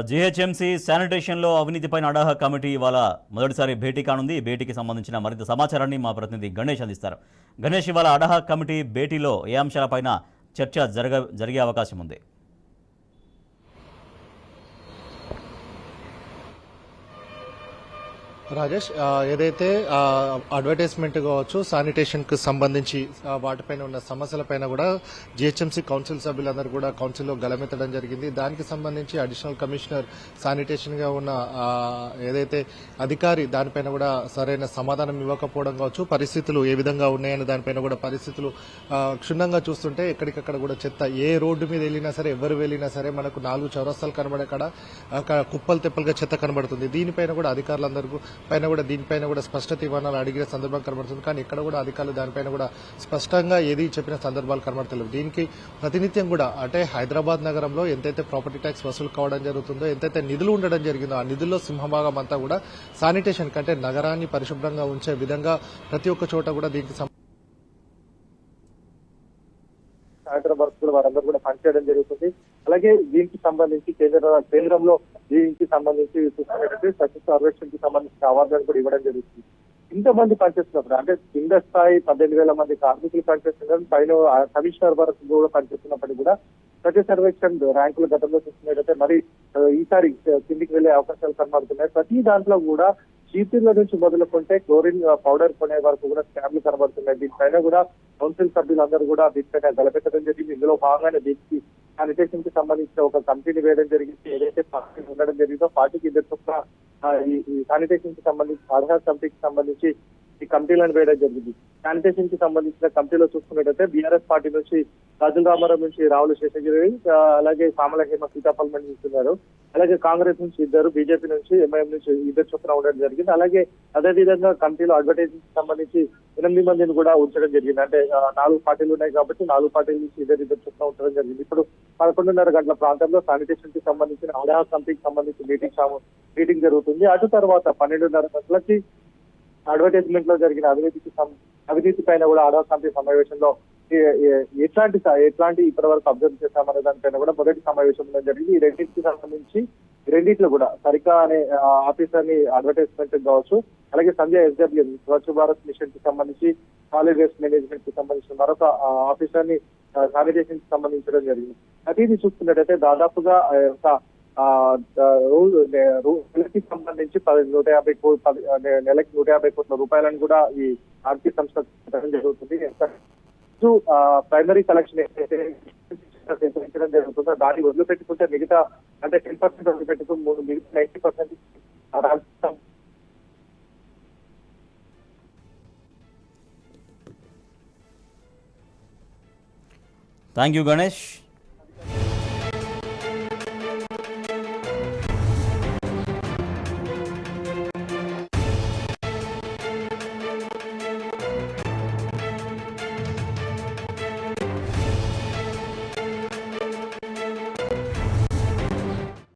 GHMC శానిటేషన్లో అవినీతిపైన అడాహ committee ఇవాళ మొదటిసారి భేటీ కానుంది. ఈ భేటీకి సంబంధించిన మరింత సమాచారాన్ని మా ప్రతినిధి గణేష్ అందిస్తారు. గణేష్, ఇవాళ అడాహ కమిటీ భేటీలో ఏ అంశాలపైన చర్చ జరిగే అవకాశం ఉంది? రాజేష్, ఏదైతే అడ్వర్టైజ్మెంట్ కావచ్చు, శానిటేషన్కి సంబంధించి వాటిపైన ఉన్న సమస్యలపైన కూడా జిహెచ్ఎంసీ కౌన్సిల్ సభ్యులందరూ కూడా కౌన్సిల్లో గలమెత్తడం జరిగింది. దానికి సంబంధించి అడిషనల్ కమిషనర్ శానిటేషన్గా ఉన్న ఏదైతే అధికారి దానిపైన కూడా సరైన సమాధానం ఇవ్వకపోవడం కావచ్చు, పరిస్థితులు ఏ విధంగా ఉన్నాయని దానిపైన కూడా పరిస్థితులు క్షుణ్ణంగా చూస్తుంటే ఎక్కడికక్కడ కూడా చెత్త ఏ రోడ్డు మీద వెళ్ళినా సరే, ఎవరు వెళ్ళినా సరే మనకు 4 చౌరస్తాలు కనబడే కాడ కుప్పలు తెప్పలుగా చెత్త కనబడుతుంది. దీనిపైన కూడా అధికారులందరూ దీనిపైన కూడా స్పష్టత ఇవ్వాలని అడిగిన సందర్భం కనబడుతుంది. కానీ ఇక్కడ కూడా అధికారులు దానిపైన కూడా స్పష్టంగా ఏది చెప్పిన సందర్భాలు కనబడతలేవు. దీనికి ప్రతినిత్యం కూడా అంటే హైదరాబాద్ నగరంలో ఎంతైతే ప్రాపర్టీ ట్యాక్స్ వసూలు కావడం జరుగుతుందో, ఎంతైతే నిధులు ఉండడం జరిగిందో, ఆ నిధుల్లో సింహభాగం అంతా కూడా శానిటేషన్ కంటే నగరాన్ని పరిశుభ్రంగా ఉంచే విధంగా ప్రతి ఒక్క చోట కూడా దీనికి సాయంత్రం వరకు కూడా వారందరూ కూడా పనిచేయడం జరుగుతుంది. అలాగే దీనికి సంబంధించి కేంద్రంలో దీనికి సంబంధించి చూసుకున్నట్లయితే స్వచ్ఛ సర్వేక్షణకి సంబంధించిన అవార్డులను కూడా ఇవ్వడం జరుగుతుంది. ఇంతమంది పనిచేస్తున్నప్పుడు అంటే కింద స్థాయి 18,000 మంది కార్మికులు పనిచేస్తున్నారు, పైన కమిషనర్ వరకు కూడా పనిచేస్తున్నప్పటికీ కూడా స్వచ్ఛ సర్వేక్షణ ర్యాంకులు గతంలో చూసుకున్నట్లయితే మరి ఈసారి కిందికి వెళ్లే అవకాశాలు కనబడుతున్నాయి. ప్రతి దాంట్లో కూడా చీటీల నుంచి మొదలుకుంటే క్లోరిన్ పౌడర్ కొనే వరకు కూడా స్కామ్లు కనబడుతున్నాయి. దీనిపైన కూడా కౌన్సిల్ సభ్యులందరూ కూడా దీనిపైన గలపెట్టడం జరిగింది. ఇందులో భాగంగానే దీనికి శానిటేషన్ కి సంబంధించిన ఒక కమిటీని వేయడం జరిగింది. ఏదైతే పార్టీ ఉండడం జరిగిందో పార్టీకి ఇద్దరు ఈ శానిటేషన్ కి సంబంధించి ఆధార్ కమిటీకి సంబంధించి ఈ కమిటీలను వేయడం జరిగింది. శానిటేషన్ కి సంబంధించిన కమిటీలో చూసుకున్నట్టయితే బీఆర్ఎస్ పార్టీ నుంచి రాజుల రామారావు నుంచి రావుల శేషగిరి, అలాగే సామల హేమ సీతాఫల్ ఇస్తున్నారు. అలాగే కాంగ్రెస్ నుంచి ఇద్దరు, బీజేపీ నుంచి ఎంఐఎం నుంచి ఇద్దరు చొప్పున ఉండడం జరిగింది. అలాగే అదేవిధంగా కమిటీలో అడ్వర్టైజింగ్ కి సంబంధించి 8 మందిని కూడా ఉంచడం జరిగింది. అంటే 4 పార్టీలు ఉన్నాయి కాబట్టి 4 పార్టీల నుంచి ఇద్దరు చొప్పున ఉంచడం జరిగింది. ఇప్పుడు 11:30 గంటల ప్రాంతంలో శానిటేషన్ కి సంబంధించిన ఆధార్ కమిటీకి సంబంధించి మీటింగ్ జరుగుతుంది. అటు తర్వాత 12:30 గంటలకి అడ్వర్టైజ్మెంట్ లో జరిగిన అవినీతి పైన కూడా ఆధార్ కమిటీ సమావేశంలో ఎట్లాంటి ఇప్పటి వరకు అబ్జర్వ్ చేశామనే దానిపైన కూడా మొదటి సమావేశం జరిగింది. ఈ రెండింటికి సంబంధించి రెండిట్లో కూడా సరికా అనే ఆఫీసర్ ని అడ్వర్టైజ్మెంట్ కావచ్చు, అలాగే సంజయ్ SW స్వచ్ఛ భారత్ మిషన్ కి సంబంధించి సాలిడ్ వేస్ట్ మేనేజ్మెంట్ కి సంబంధించిన మరొక ఆఫీసర్ ని శానిటేషన్ కి సంబంధించడం జరిగింది. అది ఇది చూసుకున్నట్టయితే దాదాపుగా ఒక నెలకి సంబంధించి 150 కోట్ల రూపాయలను కూడా ఈ ఆర్థిక సంస్థ పెట్టడం జరుగుతుంది. ప్రైమరీ కలెక్షన్ ఏదైతే జరుగుతుందో దాన్ని వదిలిపెట్టుకుంటే మిగతా అంటే 10% వదిలిపెట్టుకుని మిగతా 90% థ్యాంక్ యూ గణేష్.